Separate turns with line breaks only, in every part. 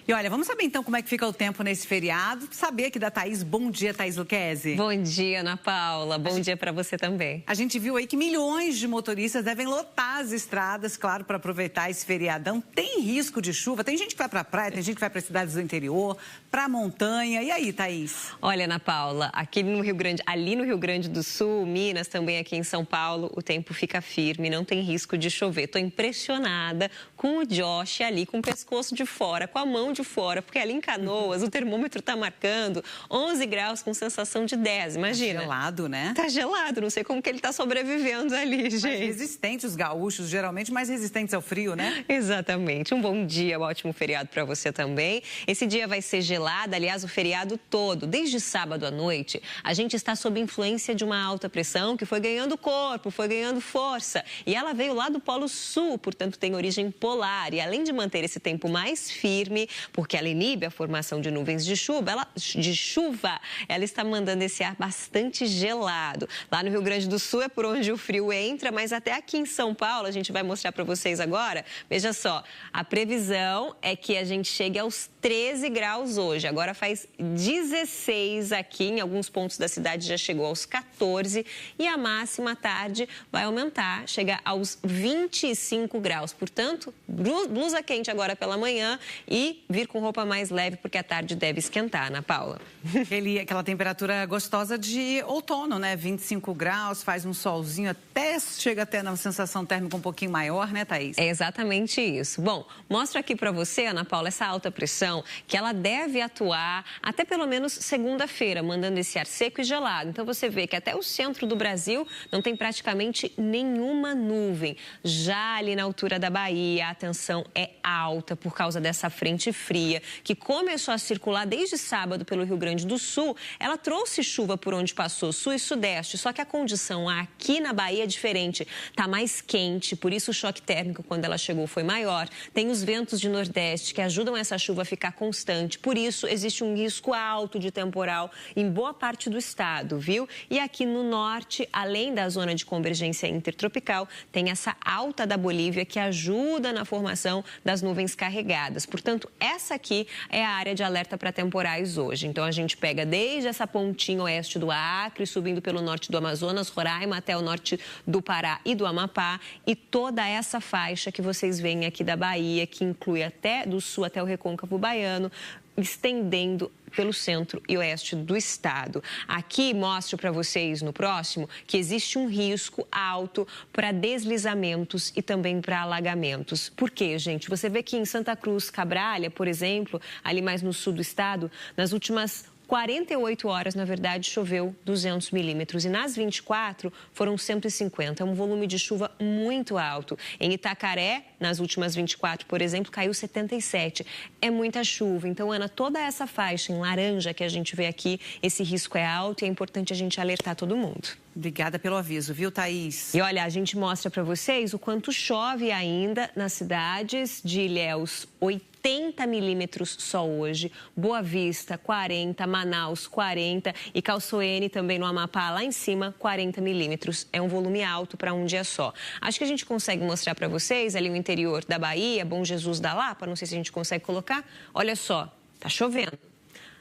E olha, vamos saber então como é que fica o tempo nesse feriado. Saber aqui da Thaís. Bom dia, Thaís Luquezzi.
Bom dia, Ana Paula. Bom dia para você também.
A gente viu aí que milhões de motoristas devem lotar as estradas, claro, para aproveitar esse feriadão. Tem risco de chuva? Tem gente que vai para a praia, tem gente que vai para cidades do interior, para a montanha. E aí, Thaís?
Olha, Ana Paula, aqui no Rio Grande, ali no Rio Grande do Sul, Minas, também aqui em São Paulo, o tempo fica firme, não tem risco de chover. Estou impressionada com o Josh ali, com o pescoço de fora, com a mão de fora, porque ali em Canoas o termômetro está marcando 11 graus com sensação de 10, imagina.
Tá gelado, né?
Tá gelado, não sei como que ele tá sobrevivendo ali, gente.
Mais resistentes, os gaúchos, geralmente mais resistentes ao frio, né?
Exatamente. Um bom dia, um ótimo feriado para você também. Esse dia vai ser gelado, aliás, o feriado todo. Desde sábado à noite, a gente está sob influência de uma alta pressão que foi ganhando corpo, foi ganhando força. E ela veio lá do Polo Sul, portanto tem origem polar. E além de manter esse tempo mais firme, porque ela inibe a formação de nuvens de chuva, ela está mandando esse ar bastante gelado. Lá no Rio Grande do Sul é por onde o frio entra, mas até aqui em São Paulo, a gente vai mostrar para vocês agora. Veja só, a previsão é que a gente chegue aos 13 graus hoje. Agora faz 16 aqui, em alguns pontos da cidade já chegou aos 14 e a máxima à tarde vai aumentar, chega aos 25 graus. Portanto, blusa quente agora pela manhã e vir com roupa mais leve, porque a tarde deve esquentar, Ana Paula.
Aquela temperatura gostosa de outono, né? 25 graus, faz um solzinho, chega até na sensação térmica um pouquinho maior, né, Thaís?
É exatamente isso. Bom, mostro aqui para você, Ana Paula, essa alta pressão, que ela deve atuar até pelo menos segunda-feira, mandando esse ar seco e gelado. Então você vê que até o centro do Brasil não tem praticamente nenhuma nuvem. Já ali na altura da Bahia, a tensão é alta por causa dessa frente fria, que começou a circular desde sábado pelo Rio Grande do Sul. Ela trouxe chuva por onde passou, sul e sudeste, só que a condição aqui na Bahia é diferente. Tá mais quente, por isso o choque térmico quando ela chegou foi maior. Tem os ventos de nordeste que ajudam essa chuva a ficar constante, por isso existe um risco alto de temporal em boa parte do estado, viu? E aqui no norte, além da zona de convergência intertropical, tem essa alta da Bolívia que ajuda na formação das nuvens carregadas. Portanto, essa aqui é a área de alerta para temporais hoje. Então, a gente pega desde essa pontinha oeste do Acre, subindo pelo norte do Amazonas, Roraima, até o norte do Pará e do Amapá, e toda essa faixa que vocês veem aqui da Bahia, que inclui até do sul até o Recôncavo Baiano, estendendo pelo centro e oeste do estado. Aqui mostro para vocês no próximo que existe um risco alto para deslizamentos e também para alagamentos. Por quê, gente? Você vê que em Santa Cruz, Cabralha, por exemplo, ali mais no sul do estado, nas últimas 48 horas, na verdade, choveu 200 milímetros e nas 24 foram 150. É um volume de chuva muito alto. Em Itacaré, nas últimas 24, por exemplo, caiu 77. É muita chuva. Então, Ana, toda essa faixa em laranja que a gente vê aqui, esse risco é alto e é importante a gente alertar todo mundo.
Obrigada pelo aviso, viu, Thaís?
E olha, a gente mostra para vocês o quanto chove ainda nas cidades de Ilhéus, 80 milímetros só hoje, Boa Vista, 40, Manaus, 40 e Calçoene também no Amapá, lá em cima, 40 milímetros. É um volume alto para um dia só. Acho que a gente consegue mostrar para vocês ali o interior da Bahia, Bom Jesus da Lapa, não sei se a gente consegue colocar. Olha só, tá chovendo.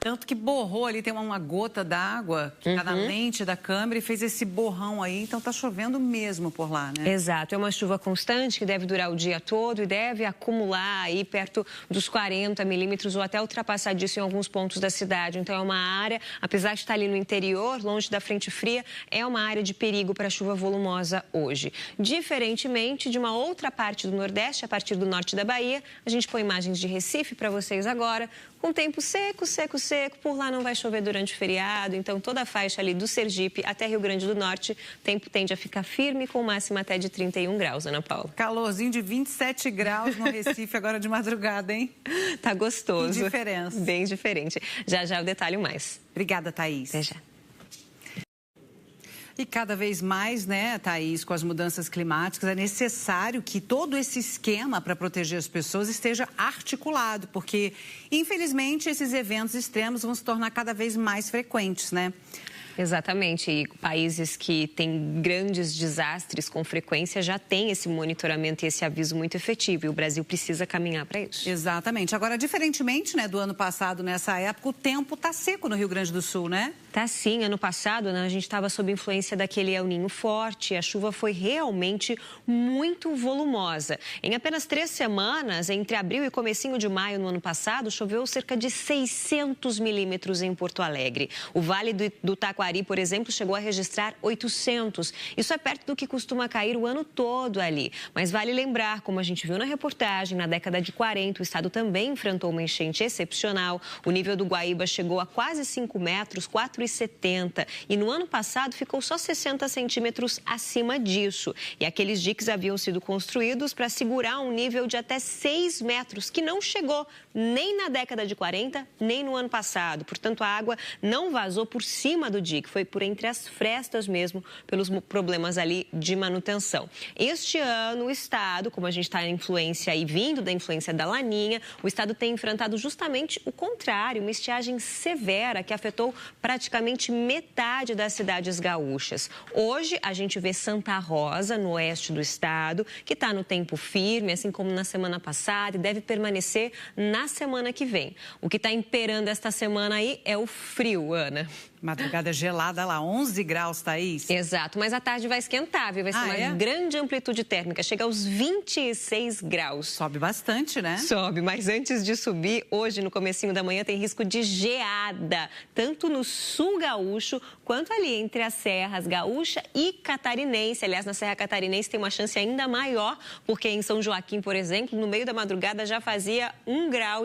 Tanto que borrou ali, tem uma gota d'água que está na lente da câmera e fez esse borrão aí, então tá chovendo mesmo por lá, né?
Exato, é uma chuva constante que deve durar o dia todo e deve acumular aí perto dos 40 milímetros ou até ultrapassar disso em alguns pontos da cidade. Então é uma área, apesar de estar ali no interior, longe da frente fria, é uma área de perigo para chuva volumosa hoje. Diferentemente de uma outra parte do Nordeste, a partir do norte da Bahia, a gente põe imagens de Recife para vocês agora, com tempo seco, por lá não vai chover durante o feriado, então toda a faixa ali do Sergipe até Rio Grande do Norte, o tempo tende a ficar firme com máxima até de 31 graus, Ana Paula.
Calorzinho de 27 graus no Recife agora de madrugada, hein?
Tá gostoso.
Que diferença.
Bem diferente. Já eu detalho mais.
Obrigada, Thaís.
Até já.
E cada vez mais, né, Thaís, com as mudanças climáticas, é necessário que todo esse esquema para proteger as pessoas esteja articulado, porque, infelizmente, esses eventos extremos vão se tornar cada vez mais frequentes, né?
Exatamente, e países que têm grandes desastres com frequência já têm esse monitoramento e esse aviso muito efetivo, e o Brasil precisa caminhar para isso.
Exatamente. Agora, diferentemente, né, do ano passado, nessa época, o tempo está seco no Rio Grande do Sul, né?
Tá sim, ano passado, né, a gente estava sob influência daquele El Niño forte, a chuva foi realmente muito volumosa. Em apenas 3 semanas, entre abril e comecinho de maio no ano passado, choveu cerca de 600 milímetros em Porto Alegre. O Vale do Taquari, por exemplo, chegou a registrar 800. Isso é perto do que costuma cair o ano todo ali. Mas vale lembrar, como a gente viu na reportagem, na década de 40, o estado também enfrentou uma enchente excepcional. O nível do Guaíba chegou a quase 5 metros, 4,70. E no ano passado ficou só 60 centímetros acima disso. E aqueles diques haviam sido construídos para segurar um nível de até 6 metros, que não chegou nem na década de 40, nem no ano passado. Portanto, a água não vazou por cima do dique, foi por entre as frestas mesmo, pelos problemas ali de manutenção. Este ano, o estado, como a gente está em influência e vindo da influência da Laninha, o estado tem enfrentado justamente o contrário, uma estiagem severa que afetou praticamente metade das cidades gaúchas. Hoje, a gente vê Santa Rosa, no oeste do estado, que está no tempo firme, assim como na semana passada, e deve permanecer na semana que vem. O que está imperando esta semana aí é o frio, Ana.
Madrugada gelada lá, 11 graus, Thaís.
Exato, mas à tarde vai esquentar, viu? Vai ser uma grande amplitude térmica, chega aos 26 graus.
Sobe bastante, né?
Sobe, mas antes de subir, hoje no comecinho da manhã tem risco de geada, tanto no sul gaúcho, quanto ali entre as serras gaúcha e catarinense. Aliás, na Serra Catarinense tem uma chance ainda maior, porque em São Joaquim, por exemplo, no meio da madrugada já fazia 1,5 grau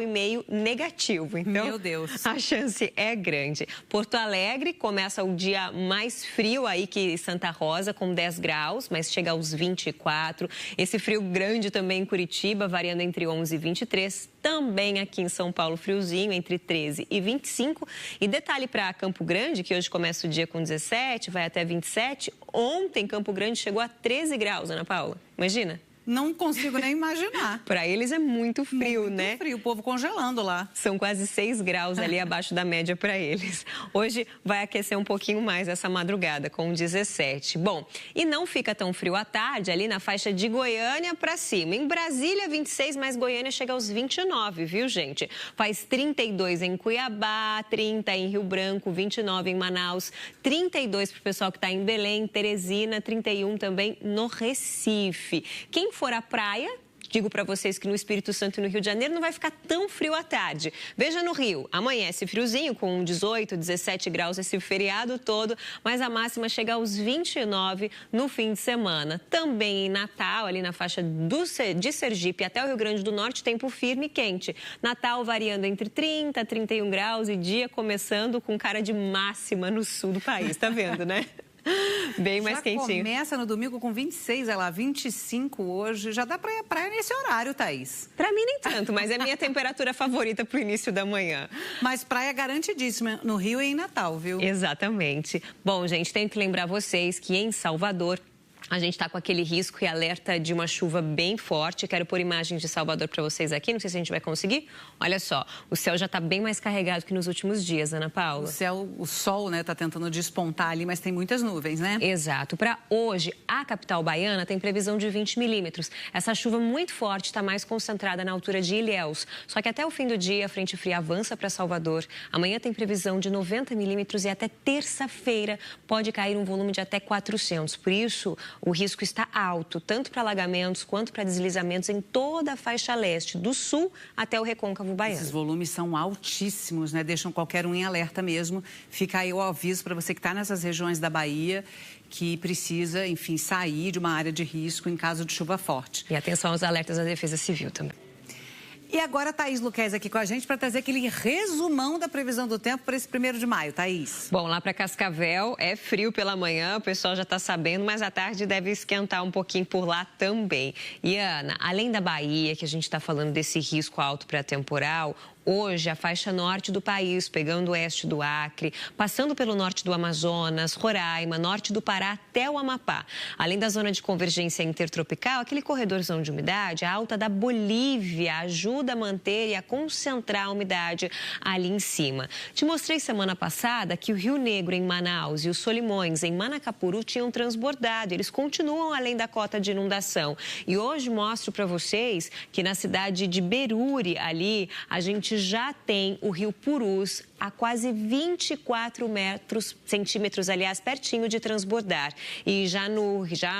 negativo. Então,
meu Deus,
a chance é grande. Porto Alegre começa o dia mais frio aí que Santa Rosa, com 10 graus, mas chega aos 24. Esse frio grande também em Curitiba, variando entre 11 e 23. Também aqui em São Paulo, friozinho, entre 13 e 25. E detalhe para Campo Grande, que hoje começa o dia com 17, vai até 27. Ontem, Campo Grande chegou a 13 graus, Ana Paula. Imagina.
Não consigo nem imaginar.
Para eles é muito frio, né?
Muito frio, o povo congelando lá.
São quase 6 graus ali abaixo da média para eles. Hoje vai aquecer um pouquinho mais essa madrugada, com 17. Bom, e não fica tão frio à tarde, ali na faixa de Goiânia para cima. Em Brasília, 26, mas Goiânia chega aos 29, viu, gente? Faz 32 em Cuiabá, 30 em Rio Branco, 29 em Manaus, 32 para o pessoal que está em Belém, Teresina, 31 também no Recife. Quem for à praia, digo para vocês que no Espírito Santo e no Rio de Janeiro não vai ficar tão frio à tarde. Veja no Rio, amanhece friozinho com 18, 17 graus esse feriado todo, mas a máxima chega aos 29 no fim de semana. Também em Natal, ali na faixa de Sergipe até o Rio Grande do Norte, tempo firme e quente. Natal variando entre 30 e 31 graus e dia começando com cara de máxima no sul do país, tá vendo, né? Bem mais quentinho.
Começa no domingo com 26, olha lá, 25 hoje. Já dá pra ir à praia nesse horário, Thaís.
Pra mim nem tanto, mas é a minha temperatura favorita pro início da manhã.
Mas praia garantidíssima no Rio e em Natal, viu?
Exatamente. Bom, gente, tenho que lembrar vocês que em Salvador a gente está com aquele risco e alerta de uma chuva bem forte. Quero pôr imagens de Salvador para vocês aqui. Não sei se a gente vai conseguir. Olha só, o céu já está bem mais carregado que nos últimos dias, Ana Paula.
O sol, né, está tentando despontar ali, mas tem muitas nuvens, né?
Exato. Para hoje, a capital baiana tem previsão de 20 milímetros. Essa chuva muito forte está mais concentrada na altura de Ilhéus. Só que até o fim do dia, a frente fria avança para Salvador. Amanhã tem previsão de 90 milímetros e até terça-feira pode cair um volume de até 400. Por isso, o risco está alto, tanto para alagamentos quanto para deslizamentos em toda a faixa leste, do sul até o recôncavo baiano.
Esses volumes são altíssimos, né? Deixam qualquer um em alerta mesmo. Fica aí o aviso para você que está nessas regiões da Bahia, que precisa, enfim, sair de uma área de risco em caso de chuva forte.
E atenção aos alertas da Defesa Civil também.
E agora a Thaís Luquezzi aqui com a gente para trazer aquele resumão da previsão do tempo para esse 1º de maio, Thaís.
Bom, lá para Cascavel é frio pela manhã, o pessoal já está sabendo, mas à tarde deve esquentar um pouquinho por lá também. E Ana, além da Bahia, que a gente está falando desse risco alto pré-temporal, hoje, a faixa norte do país, pegando o oeste do Acre, passando pelo norte do Amazonas, Roraima, norte do Pará até o Amapá. Além da zona de convergência intertropical, aquele corredorzão de umidade, a alta da Bolívia ajuda ajuda a manter e a concentrar a umidade ali em cima. Te mostrei semana passada que o Rio Negro, em Manaus, e os Solimões, em Manacapuru, tinham transbordado. Eles continuam além da cota de inundação. E hoje mostro para vocês que na cidade de Beruri, ali, a gente já tem o Rio Purus a quase 24 centímetros, aliás, pertinho de transbordar. E já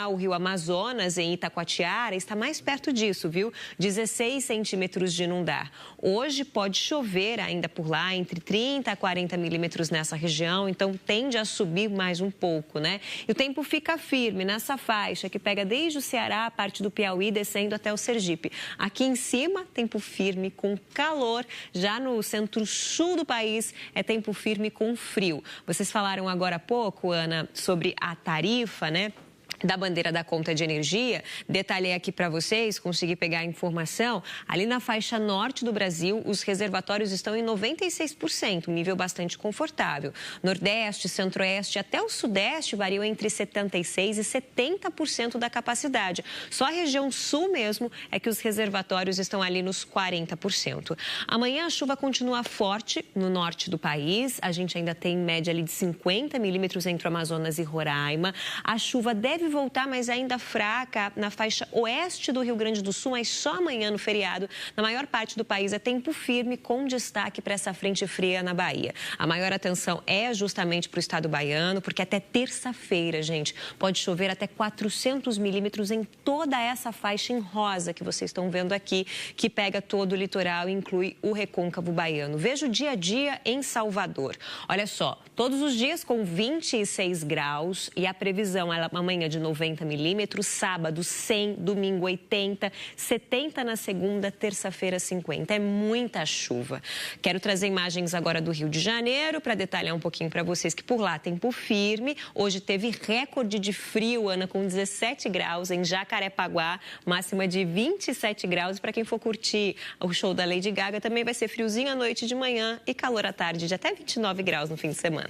o Rio Amazonas, em Itacoatiara, está mais perto disso, viu? 16 centímetros de inundar. Hoje pode chover ainda por lá, entre 30 a 40 milímetros nessa região, então tende a subir mais um pouco, né? E o tempo fica firme nessa faixa que pega desde o Ceará, a parte do Piauí, descendo até o Sergipe. Aqui em cima, tempo firme com calor. Já no centro-sul do país, é tempo firme com frio. Vocês falaram agora há pouco, Ana, sobre a tarifa, né? Da bandeira da conta de energia. Detalhei aqui para vocês, consegui pegar a informação. Ali na faixa norte do Brasil, os reservatórios estão em 96%, um nível bastante confortável. Nordeste, Centro-Oeste até o Sudeste variam entre 76% e 70% da capacidade. Só a região sul mesmo é que os reservatórios estão ali nos 40%. Amanhã a chuva continua forte no norte do país. A gente ainda tem média ali de 50 milímetros entre o Amazonas e Roraima. A chuva deve voltar, mas ainda fraca na faixa oeste do Rio Grande do Sul, mas só amanhã no feriado. Na maior parte do país é tempo firme, com destaque para essa frente fria na Bahia. A maior atenção é justamente para o estado baiano, porque até terça-feira, gente, pode chover até 400 milímetros em toda essa faixa em rosa que vocês estão vendo aqui, que pega todo o litoral e inclui o recôncavo baiano. Veja o dia a dia em Salvador. Olha só, todos os dias com 26 graus e a previsão é amanhã de 90 milímetros, sábado 100, domingo 80, 70 na segunda, terça-feira 50. É muita chuva. Quero trazer imagens agora do Rio de Janeiro para detalhar um pouquinho para vocês que por lá tempo firme. Hoje teve recorde de frio, Ana, com 17 graus em Jacarepaguá, máxima de 27 graus. Para quem for curtir o show da Lady Gaga, também vai ser friozinho à noite e de manhã e calor à tarde de até 29 graus no fim de semana.